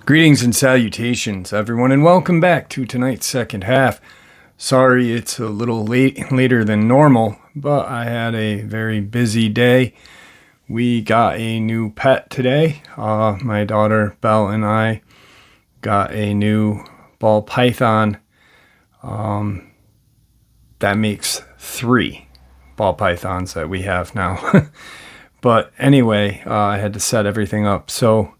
Greetings and salutations, everyone, and welcome back to tonight's second half. Sorry it's a little later than normal, but I had a very busy day. We got a new pet today. My daughter Belle and I got a new ball python. That makes 3 ball pythons that we have now. But anyway, I had to set everything up, so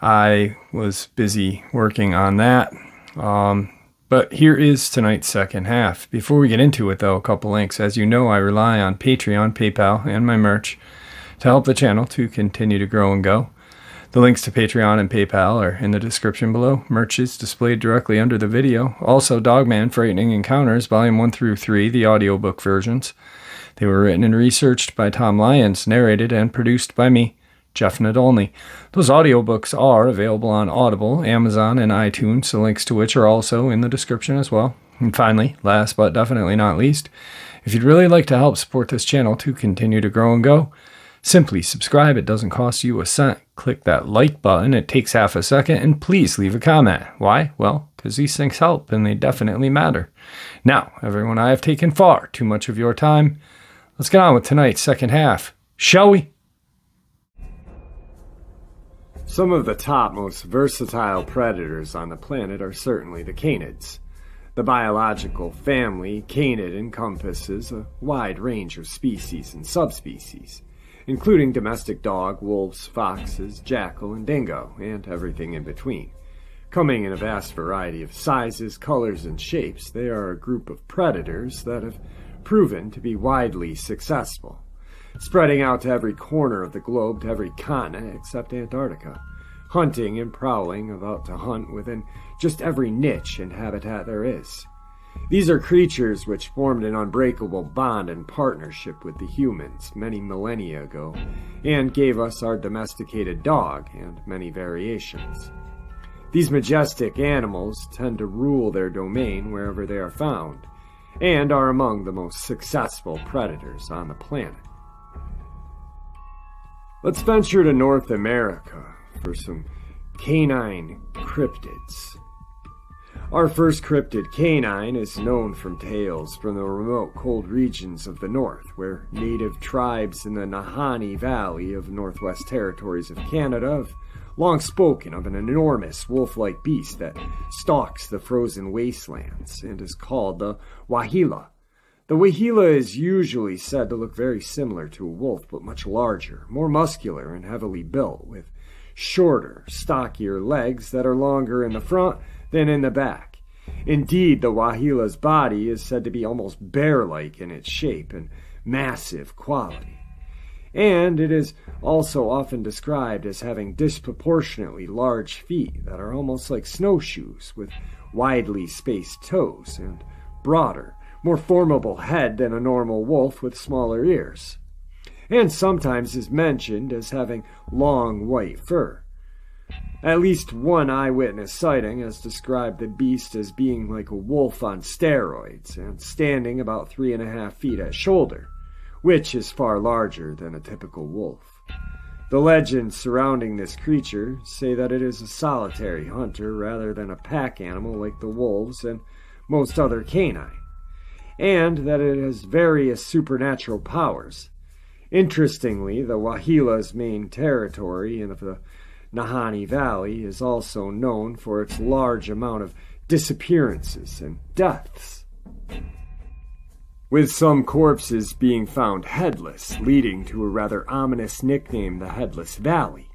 I was busy working on that. But here is tonight's second half. Before we get into it, though, a couple links. As you know, I rely on Patreon, PayPal, and my merch to help the channel to continue to grow and go. The links to Patreon and PayPal are in the description below. Merch is displayed directly under the video. Also, Dogman Frightening Encounters, Volume 1 through 3, the audiobook versions. They were written and researched by Tom Lyons, narrated and produced by me, Jeff Nadolny. Those audiobooks are available on Audible, Amazon, and iTunes, the links to which are also in the description as well. And finally, last but definitely not least, if you'd really like to help support this channel to continue to grow and go, simply subscribe. It doesn't cost you a cent. Click that like button. It takes half a second, and please leave a comment. Why? Well, because these things help, and they definitely matter. Now, everyone, I have taken far too much of your time. Let's get on with tonight's second half, shall we? Some of the top, most versatile predators on the planet are certainly the canids. The biological family canid encompasses a wide range of species and subspecies, including domestic dog, wolves, foxes, jackal, and dingo, and everything in between. Coming in a vast variety of sizes, colors, and shapes, they are a group of predators that have proven to be widely successful, spreading out to every corner of the globe, to every continent except Antarctica, hunting and prowling about to hunt within just every niche and habitat there is. These are creatures which formed an unbreakable bond and partnership with the humans many millennia ago, and gave us our domesticated dog and many variations. These majestic animals tend to rule their domain wherever they are found, and are among the most successful predators on the planet. Let's venture to North America for some canine cryptids. Our first cryptid, Canine, is known from tales from the remote cold regions of the north, where native tribes in the Nahanni Valley of Northwest Territories of Canada have long spoken of an enormous wolf-like beast that stalks the frozen wastelands and is called the wahila. The wahila is usually said to look very similar to a wolf, but much larger, more muscular, and heavily built, with shorter, stockier legs that are longer in the front than in the back. Indeed, the wahila's body is said to be almost bear-like in its shape and massive quality. And it is also often described as having disproportionately large feet that are almost like snowshoes, with widely spaced toes and broader, more formable head than a normal wolf with smaller ears, and sometimes is mentioned as having long white fur. At least one eyewitness sighting has described the beast as being like a wolf on steroids and standing about 3.5 feet at shoulder, which is far larger than a typical wolf. The legends surrounding this creature say that it is a solitary hunter rather than a pack animal like the wolves and most other canine, and that it has various supernatural powers. Interestingly, the wahila's main territory in the Nahanni Valley is also known for its large amount of disappearances and deaths, with some corpses being found headless, leading to a rather ominous nickname, the Headless Valley.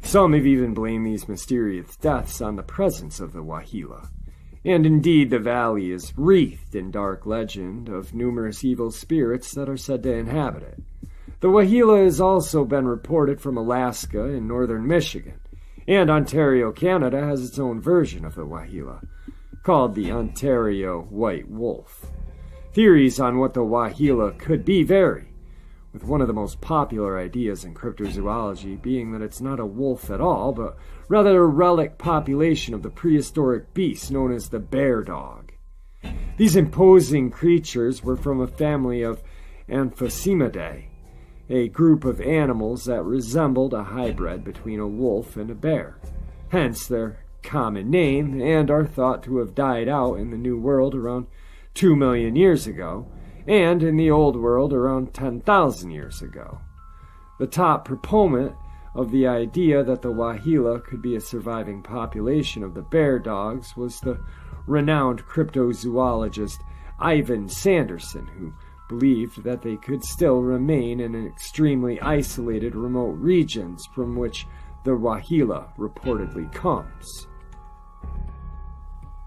Some have even blamed these mysterious deaths on the presence of the wahila. And indeed, the valley is wreathed in dark legend of numerous evil spirits that are said to inhabit it. The wahila has also been reported from Alaska and northern Michigan, and Ontario, Canada has its own version of the wahila, called the Ontario White Wolf. Theories on what the wahila could be vary, with one of the most popular ideas in cryptozoology being that it's not a wolf at all, but rather a relic population of the prehistoric beast known as the bear dog. These imposing creatures were from a family of Amphicemidae, a group of animals that resembled a hybrid between a wolf and a bear, hence their common name, and are thought to have died out in the New World around 2 million years ago, and in the Old World around 10,000 years ago. The top proponent of the idea that the Waheela could be a surviving population of the bear dogs was the renowned cryptozoologist Ivan Sanderson, who believed that they could still remain in extremely isolated remote regions from which the Waheela reportedly comes.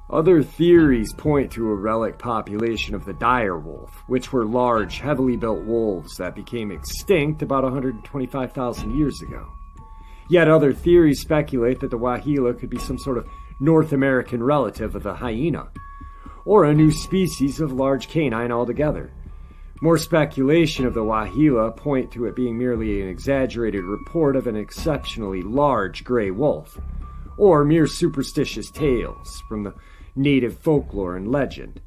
Other theories point to a relic population of the dire wolf, which were large, heavily built wolves that became extinct about 125,000 years ago. Yet other theories speculate that the Waheela could be some sort of North American relative of the hyena, or a new species of large canine altogether. More speculation of the Waheela point to it being merely an exaggerated report of an exceptionally large gray wolf, or mere superstitious tales from the native folklore and legend.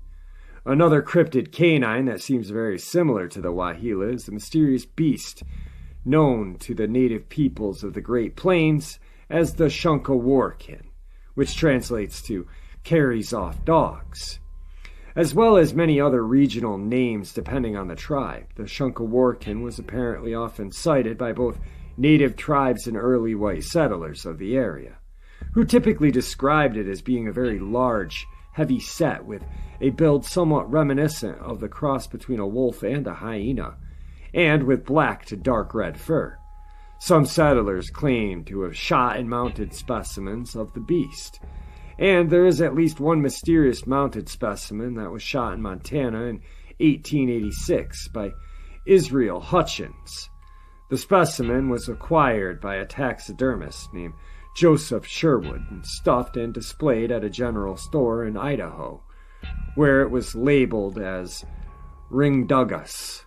Another cryptid canine that seems very similar to the Waheela is the mysterious beast known to the native peoples of the Great Plains as the Shunkaworkin, which translates to carries off dogs. As well as many other regional names depending on the tribe, the Shunkaworkin was apparently often cited by both native tribes and early white settlers of the area, who typically described it as being a very large, heavy set with a build somewhat reminiscent of the cross between a wolf and a hyena, and with black to dark red fur. Some settlers claim to have shot and mounted specimens of the beast, and there is at least one mysterious mounted specimen that was shot in Montana in 1886 by Israel Hutchins. The specimen was acquired by a taxidermist named Joseph Sherwood and stuffed and displayed at a general store in Idaho, where it was labeled as Ringdugus.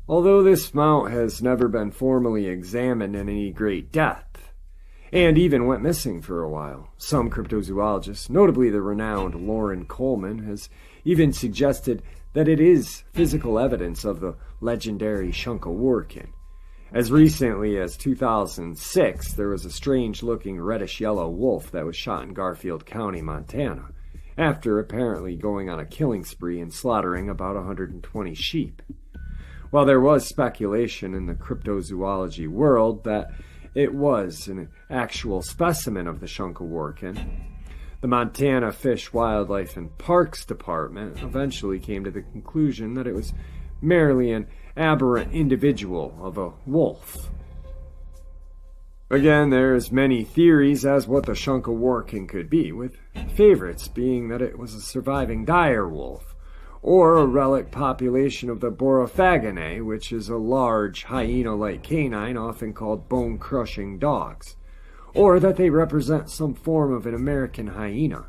Although this mount has never been formally examined in any great depth, and even went missing for a while, some cryptozoologists, notably the renowned Loren Coleman, has even suggested that it is physical evidence of the legendary Shunkaworkin. As recently as 2006, there was a strange-looking reddish-yellow wolf that was shot in Garfield County, Montana, after apparently going on a killing spree and slaughtering about 120 sheep. While there was speculation in the cryptozoology world that it was an actual specimen of the Shunkaworkin, the Montana Fish, Wildlife, and Parks Department eventually came to the conclusion that it was merely an aberrant individual of a wolf. Again, there's many theories as what the Shunkaworkin could be, with favorites being that it was a surviving dire wolf, or a relic population of the Borophaginae, which is a large hyena-like canine often called bone-crushing dogs, or that they represent some form of an American hyena.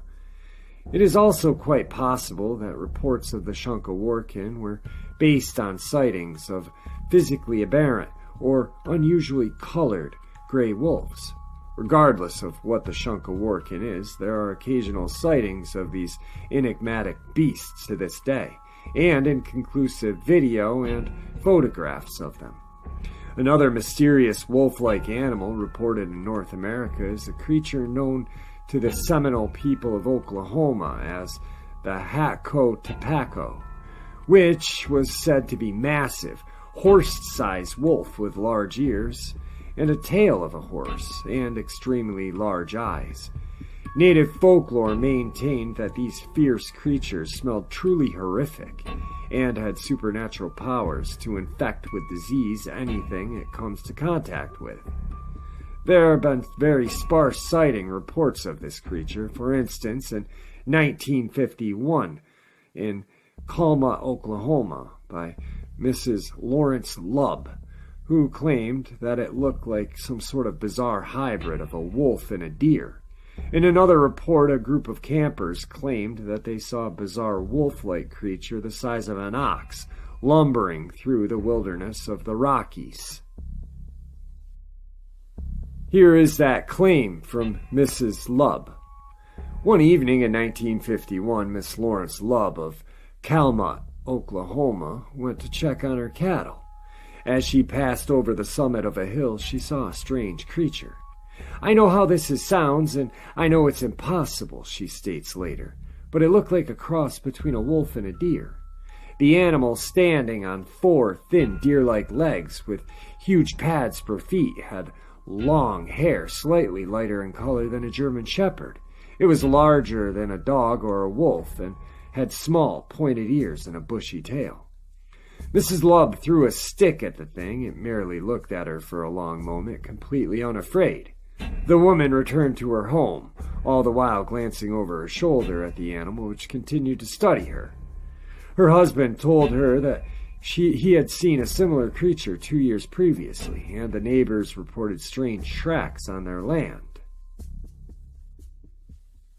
It is also quite possible that reports of the Shunkaworkin were based on sightings of physically aberrant or unusually colored gray wolves. Regardless of what the Shunkaworkin is, there are occasional sightings of these enigmatic beasts to this day, and inconclusive video and photographs of them. Another mysterious wolf-like animal reported in North America is a creature known to the Seminole people of Oklahoma as the Hatco-Tapaco, which was said to be massive, horse-sized wolf with large ears and a tail of a horse and extremely large eyes. Native folklore maintained that these fierce creatures smelled truly horrific and had supernatural powers to infect with disease anything it comes to contact with. There have been very sparse sighting reports of this creature. For instance, in 1951 in Kalma, Oklahoma, by Mrs. Lawrence Lubb, who claimed that it looked like some sort of bizarre hybrid of a wolf and a deer. In another report, a group of campers claimed that they saw a bizarre wolf-like creature the size of an ox lumbering through the wilderness of the Rockies. Here is that claim from Mrs. Lubb. One evening in 1951, Miss Lawrence Lubb of Calma, Oklahoma, went to check on her cattle. As she passed over the summit of a hill, she saw a strange creature. "I know how this sounds, and I know it's impossible," she states later, "but it looked like a cross between a wolf and a deer. The animal, standing on 4 thin deer-like legs with huge pads for feet, had long hair, slightly lighter in color than a German shepherd. It was larger than a dog or a wolf, and had small, pointed ears and a bushy tail." Mrs. Lubb threw a stick at the thing. It merely looked at her for a long moment, completely unafraid. The woman returned to her home, all the while glancing over her shoulder at the animal, which continued to study her. Her husband told her that he had seen a similar creature 2 years previously, and the neighbors reported strange tracks on their land.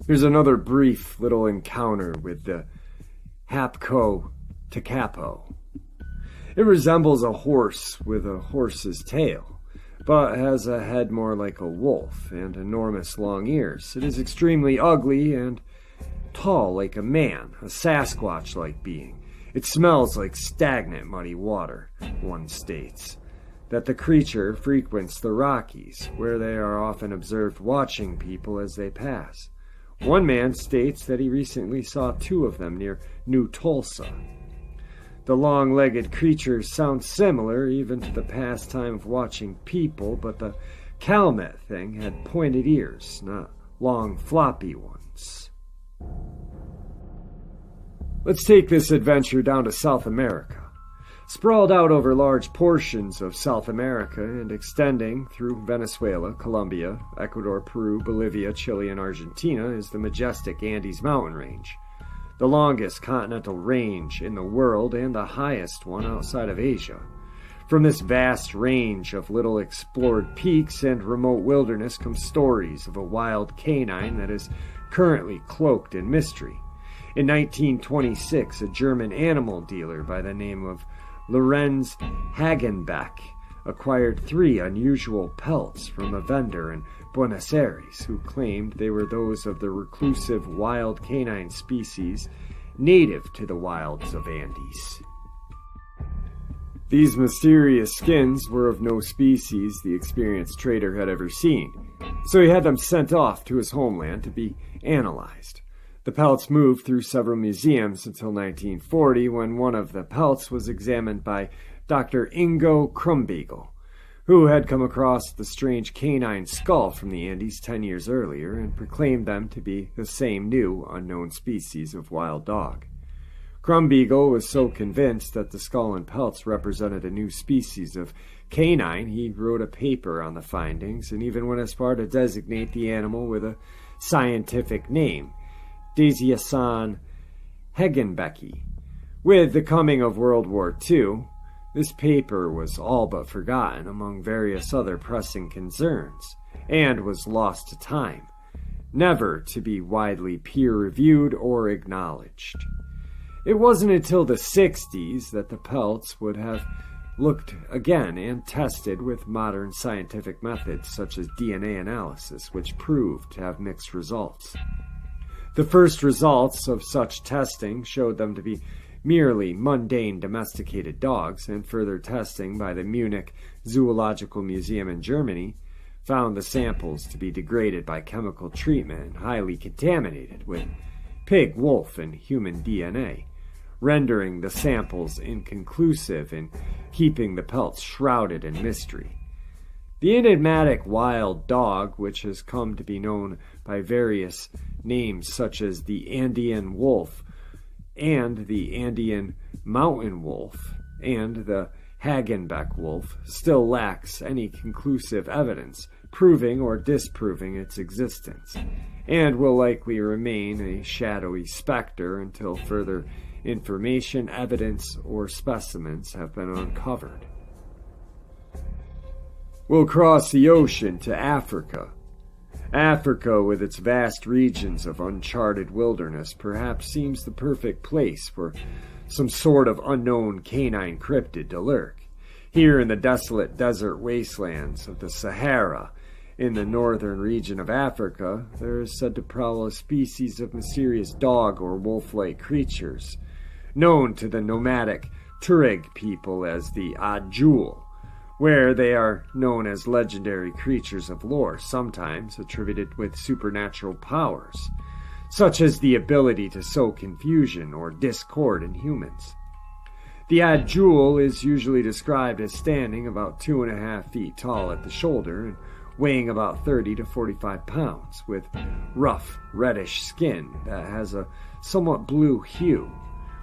Here's another brief little encounter with the Hapco Takapo. It resembles a horse with a horse's tail, but has a head more like a wolf and enormous long ears. It is extremely ugly and tall like a man, a Sasquatch-like being. It smells like stagnant, muddy water, one states. That the creature frequents the Rockies, where they are often observed watching people as they pass. One man states that he recently saw 2 of them near New Tulsa. The long-legged creatures sound similar even to the pastime of watching people, but the Calumet thing had pointed ears, not long, floppy ones. Let's take this adventure down to South America. Sprawled out over large portions of South America and extending through Venezuela, Colombia, Ecuador, Peru, Bolivia, Chile, and Argentina is the majestic Andes mountain range, the longest continental range in the world and the highest one outside of Asia. From this vast range of little explored peaks and remote wilderness come stories of a wild canine that is currently cloaked in mystery. In 1926, a German animal dealer by the name of Lorenz Hagenbeck acquired 3 unusual pelts from a vendor in Buenos Aires who claimed they were those of the reclusive wild canine species native to the wilds of Andes. These mysterious skins were of no species the experienced trader had ever seen, so he had them sent off to his homeland to be analyzed. The pelts moved through several museums until 1940, when one of the pelts was examined by Dr. Ingo Krumbiegel, who had come across the strange canine skull from the Andes 10 years earlier and proclaimed them to be the same new, unknown species of wild dog. Krumbiegel was so convinced that the skull and pelts represented a new species of canine, he wrote a paper on the findings and even went as far to designate the animal with a scientific name, Desiasan Hagenbecki. With the coming of World War II, this paper was all but forgotten among various other pressing concerns, and was lost to time, never to be widely peer-reviewed or acknowledged. It wasn't until the 60s that the pelts would have looked again and tested with modern scientific methods such as DNA analysis, which proved to have mixed results. The first results of such testing showed them to be merely mundane domesticated dogs, and further testing by the Munich Zoological Museum in Germany found the samples to be degraded by chemical treatment and highly contaminated with pig, wolf, and human DNA, rendering the samples inconclusive and keeping the pelts shrouded in mystery. The enigmatic wild dog, which has come to be known by various names such as the Andean wolf and the Andean mountain wolf and the Hagenbeck wolf, still lacks any conclusive evidence proving or disproving its existence, and will likely remain a shadowy specter until further information, evidence, or specimens have been uncovered. We'll cross the ocean to Africa. Africa, with its vast regions of uncharted wilderness, perhaps seems the perfect place for some sort of unknown canine cryptid to lurk. Here in the desolate desert wastelands of the Sahara, in the northern region of Africa, there is said to prowl a species of mysterious dog or wolf-like creatures known to the nomadic Tuareg people as the Ajul, where they are known as legendary creatures of lore, sometimes attributed with supernatural powers, such as the ability to sow confusion or discord in humans. The Ajul is usually described as standing about 2.5 feet tall at the shoulder and weighing about 30 to 45 pounds, with rough, reddish skin that has a somewhat blue hue.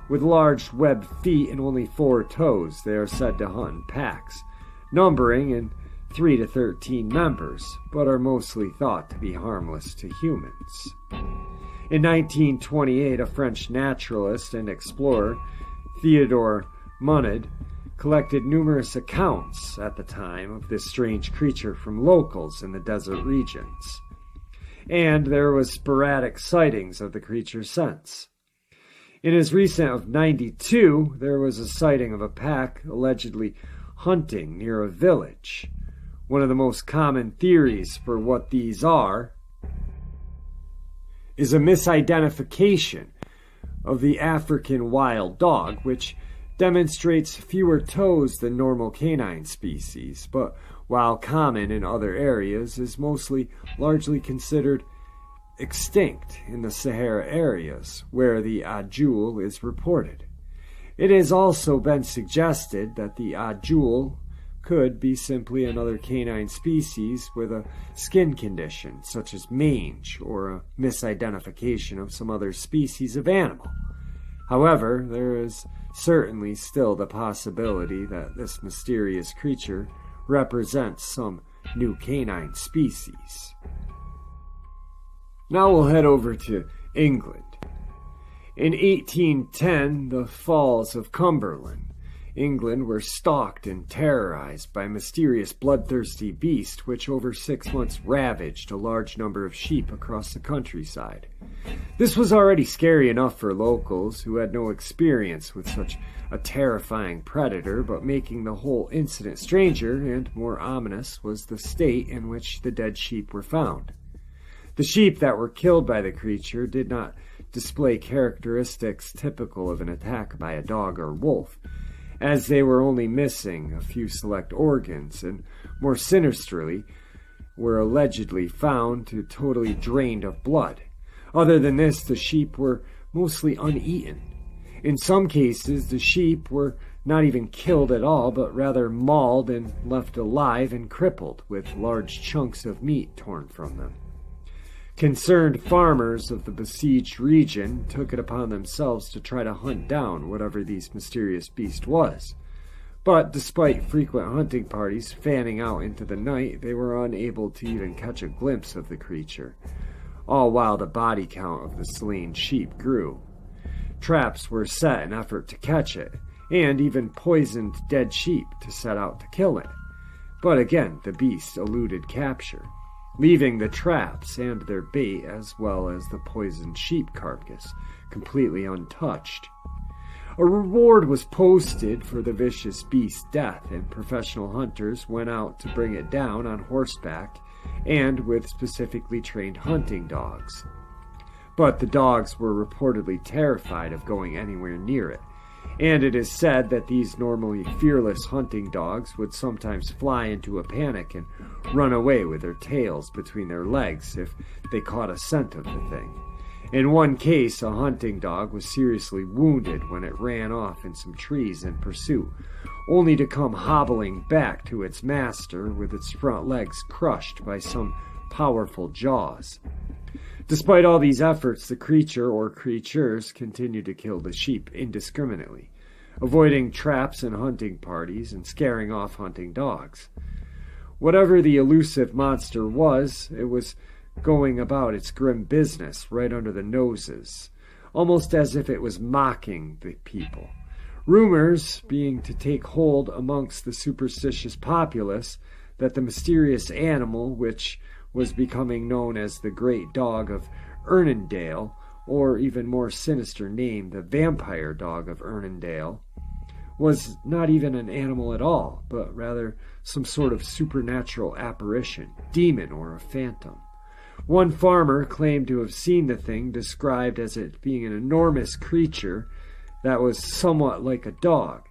With large webbed feet and only 4 toes, they are said to hunt in packs, numbering in 3 to 13 members, but are mostly thought to be harmless to humans. In 1928, a French naturalist and explorer, Theodore Monod, collected numerous accounts at the time of this strange creature from locals in the desert regions, and there was sporadic sightings of the creature since. In his recent of 92, there was a sighting of a pack allegedly hunting near a village. One of the most common theories for what these are is a misidentification of the African wild dog, which demonstrates fewer toes than normal canine species, but while common in other areas, is largely considered extinct in the Sahara areas, where the Ajul is reported. It has also been suggested that the Ajul could be simply another canine species with a skin condition, such as mange, or a misidentification of some other species of animal. However, there is certainly still the possibility that this mysterious creature represents some new canine species. Now we'll head over to England. In 1810, the Falls of Cumberland, England, were stalked and terrorized by a mysterious bloodthirsty beast which over 6 months ravaged a large number of sheep across the countryside. This was already scary enough for locals who had no experience with such a terrifying predator, but making the whole incident stranger and more ominous was the state in which the dead sheep were found. The sheep that were killed by the creature did not display characteristics typical of an attack by a dog or wolf, as they were only missing a few select organs, and more sinisterly, were allegedly found to totally drained of blood. Other than this, the sheep were mostly uneaten. In some cases, the sheep were not even killed at all, but rather mauled and left alive and crippled, with large chunks of meat torn from them. Concerned farmers of the besieged region took it upon themselves to try to hunt down whatever this mysterious beast was. But despite frequent hunting parties fanning out into the night, they were unable to even catch a glimpse of the creature, all while the body count of the slain sheep grew. Traps were set in effort to catch it, and even poisoned dead sheep to set out to kill it. But again, the beast eluded capture, leaving the traps and their bait as well as the poisoned sheep carcass completely untouched. A reward was posted for the vicious beast's death, and professional hunters went out to bring it down on horseback and with specifically trained hunting dogs. But the dogs were reportedly terrified of going anywhere near it, and it is said that these normally fearless hunting dogs would sometimes fly into a panic and run away with their tails between their legs if they caught a scent of the thing. In one case, a hunting dog was seriously wounded when it ran off in some trees in pursuit, only to come hobbling back to its master with its front legs crushed by some powerful jaws. Despite all these efforts, the creature or creatures continued to kill the sheep indiscriminately, avoiding traps and hunting parties and scaring off hunting dogs. Whatever the elusive monster was, it was going about its grim business right under the noses, almost as if it was mocking the people. Rumors being to take hold amongst the superstitious populace that the mysterious animal, which was becoming known as the Great Dog of Ernindale, or even more sinister name, the Vampire Dog of Ernindale, was not even an animal at all, but rather some sort of supernatural apparition, demon, or a phantom. One farmer claimed to have seen the thing, described as it being an enormous creature that was somewhat like a dog,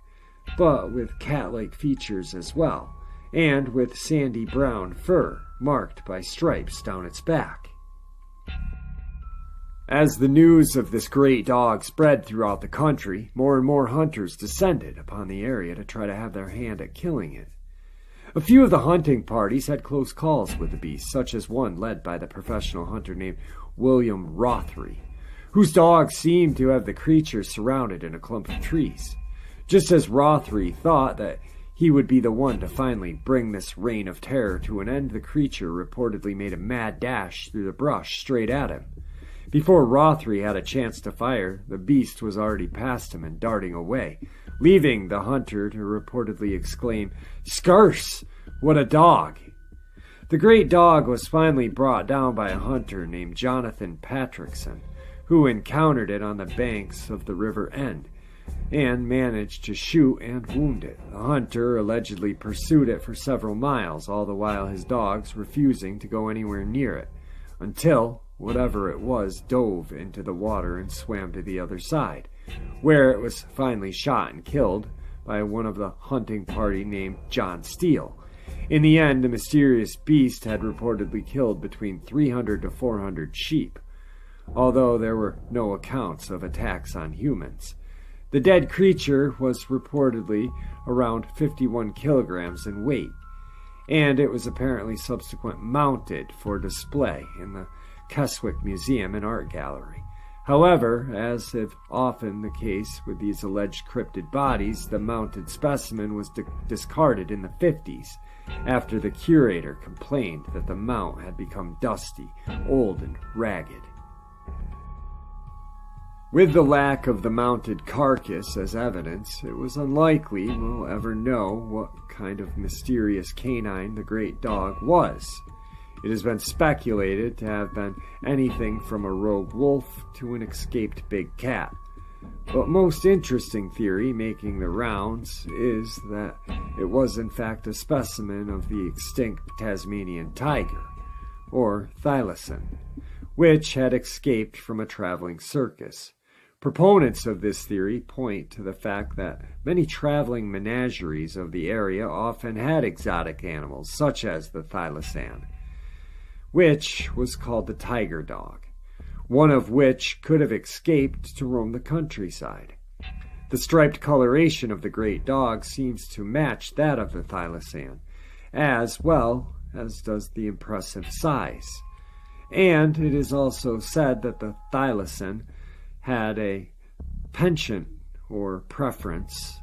but with cat-like features as well, and with sandy brown fur marked by stripes down its back. As the news of this great dog spread throughout the country, more and more hunters descended upon the area to try to have their hand at killing it. A few of the hunting parties had close calls with the beast, such as one led by the professional hunter named William Rothery, whose dog seemed to have the creature surrounded in a clump of trees. Just as Rothery thought that he would be the one to finally bring this reign of terror to an end, the creature reportedly made a mad dash through the brush straight at him. Before Rothery had a chance to fire, the beast was already past him and darting away, leaving the hunter to reportedly exclaim, "Scarce! What a dog!" The great dog was finally brought down by a hunter named Jonathan Patrickson, who encountered it on the banks of the River End, and managed to shoot and wound it. The hunter allegedly pursued it for several miles, all the while his dogs refusing to go anywhere near it, until whatever it was dove into the water and swam to the other side, where it was finally shot and killed by one of the hunting party named John Steele. In the end, the mysterious beast had reportedly killed between 300 to 400 sheep, although there were no accounts of attacks on humans. The dead creature was reportedly around 51 kilograms in weight, and it was apparently subsequently mounted for display in the Keswick Museum and Art Gallery. However, as is often the case with these alleged cryptid bodies, the mounted specimen was discarded in the 50s after the curator complained that the mount had become dusty, old, and ragged. With the lack of the mounted carcass as evidence, it was unlikely we'll ever know what kind of mysterious canine the great dog was. It has been speculated to have been anything from a rogue wolf to an escaped big cat. But most interesting theory making the rounds is that it was in fact a specimen of the extinct Tasmanian tiger, or thylacine, which had escaped from a traveling circus. Proponents of this theory point to the fact that many traveling menageries of the area often had exotic animals, such as the thylacine, which was called the tiger dog, one of which could have escaped to roam the countryside. The striped coloration of the great dog seems to match that of the thylacine, as well as does the impressive size. And it is also said that the thylacine had a penchant or preference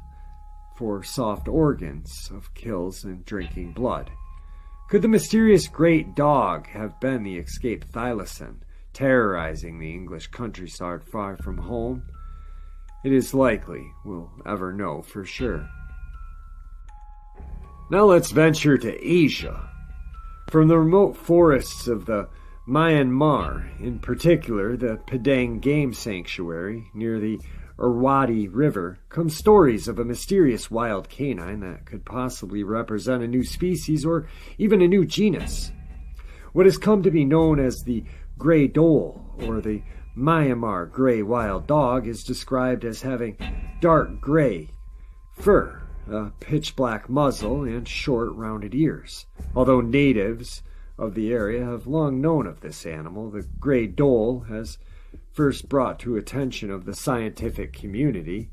for soft organs of kills and drinking blood. Could the mysterious great dog have been the escaped thylacine, terrorizing the English countryside far from home? It is likely we'll ever know for sure. Now let's venture to Asia. From the remote forests of the Myanmar, in particular the Padang Game Sanctuary near the Irrawaddy River, come stories of a mysterious wild canine that could possibly represent a new species or even a new genus. What has come to be known as the gray dhole, or the Myanmar gray wild dog, is described as having dark gray fur, a pitch-black muzzle, and short, rounded ears. Although natives of the area have long known of this animal, the gray dhole has first brought to attention of the scientific community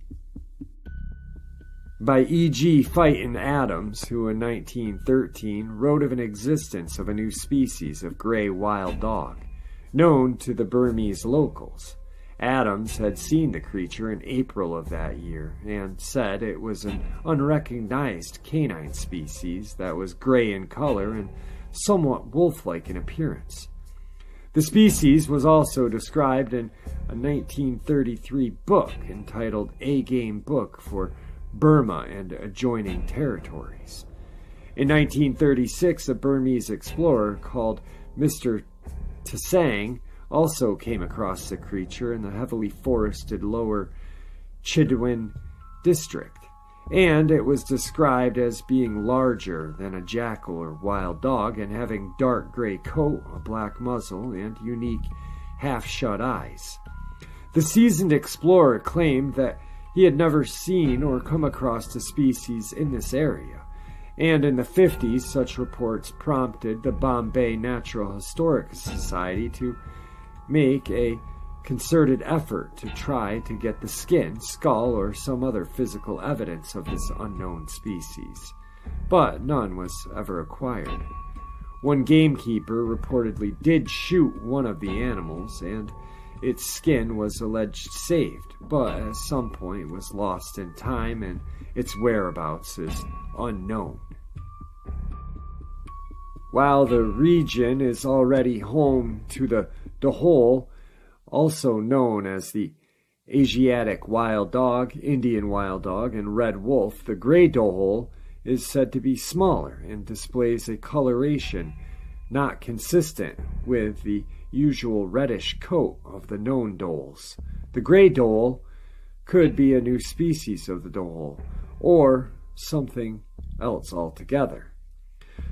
by E.G. Fighton Adams, who in 1913 wrote of an existence of a new species of gray wild dog, known to the Burmese locals. Adams had seen the creature in April of that year and said it was an unrecognized canine species that was gray in color and somewhat wolf-like in appearance. The species was also described in a 1933 book entitled A Game Book for Burma and Adjoining Territories. In 1936, a Burmese explorer called Mr. Tsang also came across the creature in the heavily forested lower Chidwin district, and it was described as being larger than a jackal or wild dog and having dark gray coat, a black muzzle, and unique half-shut eyes. The seasoned explorer claimed that he had never seen or come across a species in this area, and in the 50s such reports prompted the Bombay Natural Historic Society to make a concerted effort to try to get the skin, skull, or some other physical evidence of this unknown species, but none was ever acquired. One gamekeeper reportedly did shoot one of the animals, and its skin was alleged saved, but at some point was lost in time and its whereabouts is unknown. While the region is already home to the dhole, also known as the Asiatic wild dog, Indian wild dog, and red wolf, the gray dhole is said to be smaller and displays a coloration not consistent with the usual reddish coat of the known dholes. The gray dhole could be a new species of the dhole, or something else altogether.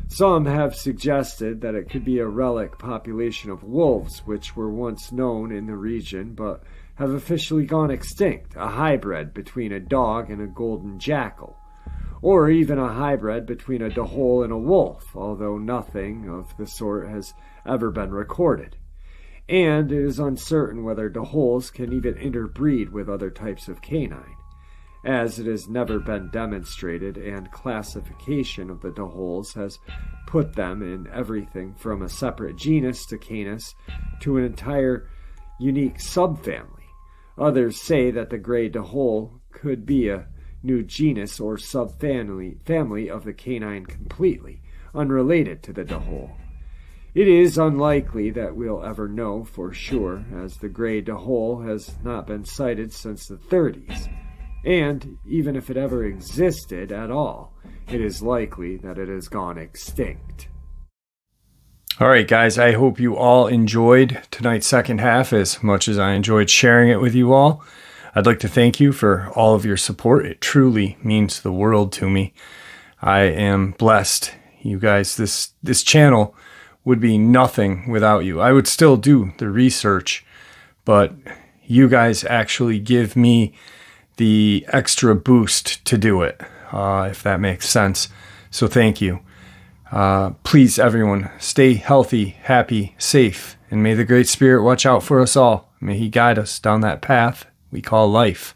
Some have suggested that it could be a relic population of wolves which were once known in the region but have officially gone extinct, a hybrid between a dog and a golden jackal, or even a hybrid between a dhole and a wolf, although nothing of the sort has ever been recorded. And it is uncertain whether dholes can even interbreed with other types of canine, as it has never been demonstrated, and classification of the dholes has put them in everything from a separate genus to Canis to an entire unique subfamily. Others say that the gray dhole could be a new genus or subfamily of the canine completely, unrelated to the dhole. It is unlikely that we'll ever know for sure, as the gray dhole has not been sighted since the 30s. And even if it ever existed at all, it is likely that it has gone extinct. All right, guys, I hope you all enjoyed tonight's second half as much as I enjoyed sharing it with you all. I'd like to thank you for all of your support. It truly means the world to me. I am blessed. You guys, this channel would be nothing without you. I would still do the research, but you guys actually give me the extra boost to do it, if that makes sense. So thank you. Please, everyone, stay healthy, happy, safe, and may the Great Spirit watch out for us all. May He guide us down that path we call life.